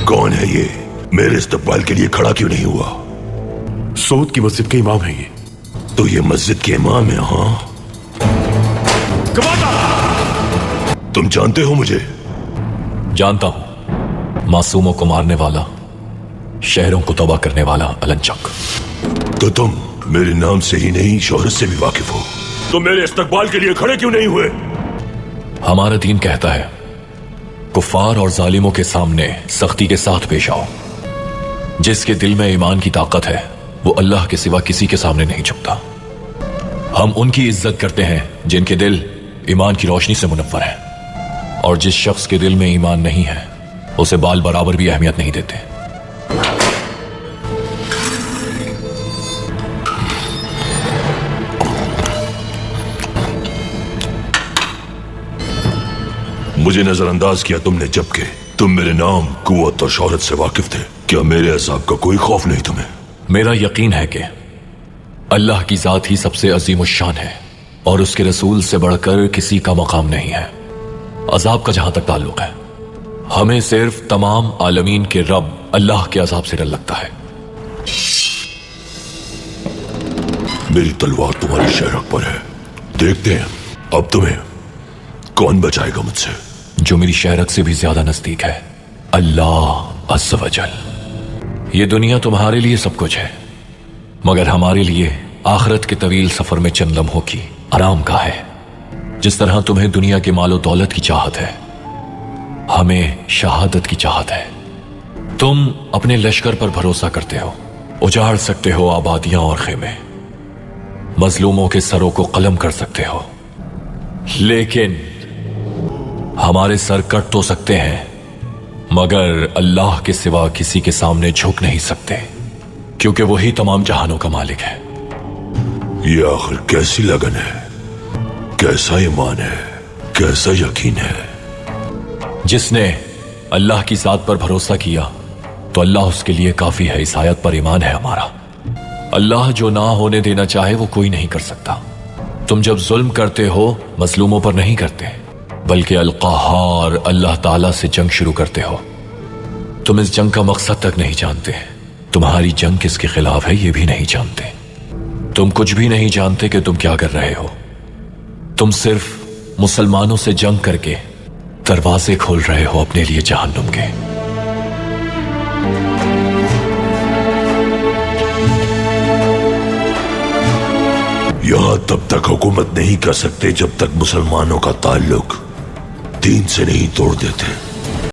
कौन है ये? मेरे इस्तकबाल के लिए खड़ा क्यों नहीं हुआ? सऊद की मस्जिद के इमाम है ये। तो ये मस्जिद के इमाम है? हाँ, तुम जानते हो मुझे? जानता हूं, मासूमों को मारने वाला, शहरों को तबाह करने वाला अलंचक। तो तुम मेरे नाम से ही नहीं, शोहरत से भी वाकिफ हो। तो मेरे इस्तकबाल के लिए खड़े क्यों नहीं हुए? हमारा दीन कहता है कुफ्फार और जालिमों के सामने सख्ती के साथ पेश आओ। जिसके दिल में ईमान की ताकत है वो अल्लाह के सिवा किसी के सामने नहीं झुकता। हम उनकी इज्जत करते हैं जिनके दिल ईमान की रोशनी से मुनव्वर है, और जिस शख्स के दिल में ईमान नहीं है उसे बाल बराबर भी अहमियत नहीं देते। मुझे नजरअंदाज किया तुमने, जबकि तुम मेरे नाम, कुव्वत और शौहरत से वाकिफ थे। क्या मेरे अज़ाब का कोई खौफ नहीं तुम्हें? मेरा यकीन है कि अल्लाह की जात ही सबसे अजीम शान है और उसके रसूल से बढ़कर किसी का मकाम नहीं है। अजाब का जहां तक ताल्लुक है, हमें सिर्फ तमाम आलमीन के रब अल्लाह के अजाब से डर लगता है। मेरी तलवार तुम्हारी शहरक पर है, देखते हैं अब तुम्हें कौन बचाएगा मुझसे। जो मेरी शहरत से भी ज्यादा नजदीक है, अल्लाह अज़्ज़ वजल। ये दुनिया तुम्हारे लिए सब कुछ है, मगर हमारे लिए आखिरत के तवील सफर में चंद लम्हों की आराम का है। जिस तरह तुम्हें दुनिया के मालो दौलत की चाहत है, हमें शहादत की चाहत है। तुम अपने लश्कर पर भरोसा करते हो, उजाड़ सकते हो आबादियां और खेमे, मजलूमों के सरों को कलम कर सकते हो, लेकिन हमारे सर कट तो सकते हैं मगर अल्लाह के सिवा किसी के सामने झुक नहीं सकते, क्योंकि वही तमाम जहानों का मालिक है। ये आखिर कैसी लगन है, कैसा ईमान है, कैसा यकीन है? जिसने अल्लाह की जात पर भरोसा किया तो अल्लाह उसके लिए काफी है। इस आयत पर ईमान है हमारा। अल्लाह जो ना होने देना चाहे वो कोई नहीं कर सकता। तुम जब जुल्म करते हो मजलूमों पर नहीं करते, बल्कि अल-क़हार अल्लाह ताला से जंग शुरू करते हो। तुम इस जंग का मकसद तक नहीं जानते, तुम्हारी जंग किसके खिलाफ है ये भी नहीं जानते। तुम कुछ भी नहीं जानते कि तुम क्या कर रहे हो। तुम सिर्फ मुसलमानों से जंग करके दरवाजे खोल रहे हो अपने लिए जहन्नुम के। यहां तब तक हुकूमत नहीं कर सकते जब तक मुसलमानों का ताल्लुक दीन से नहीं तोड़ देते।